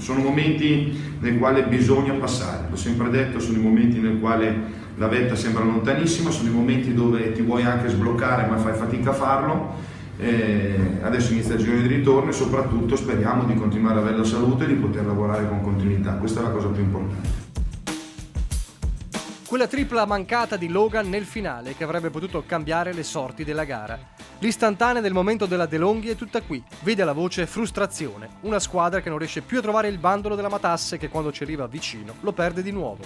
Sono momenti nei quali bisogna passare, l'ho sempre detto, sono i momenti nel quale la vetta sembra lontanissima, sono i momenti dove ti vuoi anche sbloccare ma fai fatica a farlo. Adesso inizia il girone di ritorno e soprattutto speriamo di continuare ad avere la salute e di poter lavorare con continuità, questa è la cosa più importante. Quella tripla mancata di Logan nel finale che avrebbe potuto cambiare le sorti della gara. L'istantanea del momento della De Longhi è tutta qui. Vede la voce frustrazione. Una squadra che non riesce più a trovare il bandolo della Matasse che quando ci arriva vicino lo perde di nuovo.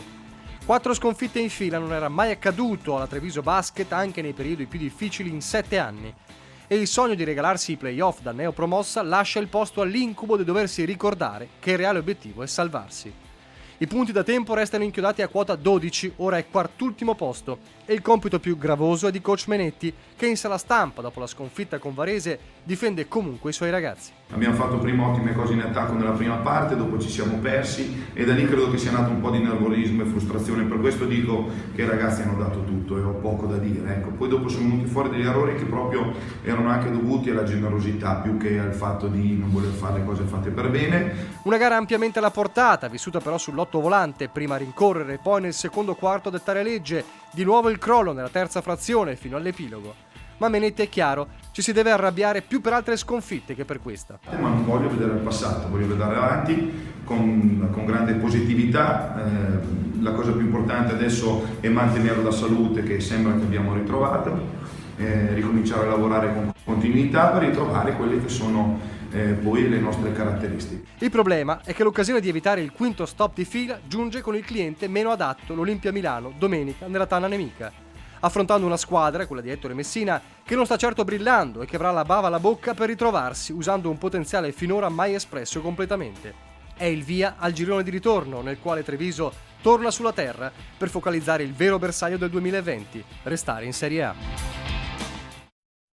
4 sconfitte in fila non era mai accaduto alla Treviso Basket anche nei periodi più difficili in 7 anni. E il sogno di regalarsi i playoff da neopromossa lascia il posto all'incubo di doversi ricordare che il reale obiettivo è salvarsi. I punti da tempo restano inchiodati a quota 12, ora è quart'ultimo posto e il compito più gravoso è di coach Menetti che in sala stampa dopo la sconfitta con Varese difende comunque i suoi ragazzi. Abbiamo fatto prima ottime cose in attacco nella prima parte, dopo ci siamo persi e da lì credo che sia nato un po' di nervosismo e frustrazione, per questo dico che i ragazzi hanno dato tutto e ho poco da dire. Ecco. Poi dopo sono venuti fuori degli errori che proprio erano anche dovuti alla generosità più che al fatto di non voler fare le cose fatte per bene. Una gara ampiamente alla portata, vissuta però sull'ottovolante, prima a rincorrere, poi nel secondo quarto a dettare legge, di nuovo il crollo nella terza frazione fino all'epilogo. Ma Menetti è chiaro, ci si deve arrabbiare più per altre sconfitte che per questa. Ma non voglio vedere il passato, voglio vedere avanti con grande positività. La cosa più importante adesso è mantenere la salute che sembra che abbiamo ritrovato, ricominciare a lavorare con continuità per ritrovare quelle che sono poi le nostre caratteristiche. Il problema è che l'occasione di evitare il quinto stop di fila giunge con il cliente meno adatto, l'Olimpia Milano, domenica nella tana nemica. Affrontando una squadra, quella di Ettore Messina, che non sta certo brillando e che avrà la bava alla bocca per ritrovarsi usando un potenziale finora mai espresso completamente. È il via al girone di ritorno nel quale Treviso torna sulla terra per focalizzare il vero bersaglio del 2020, restare in Serie A.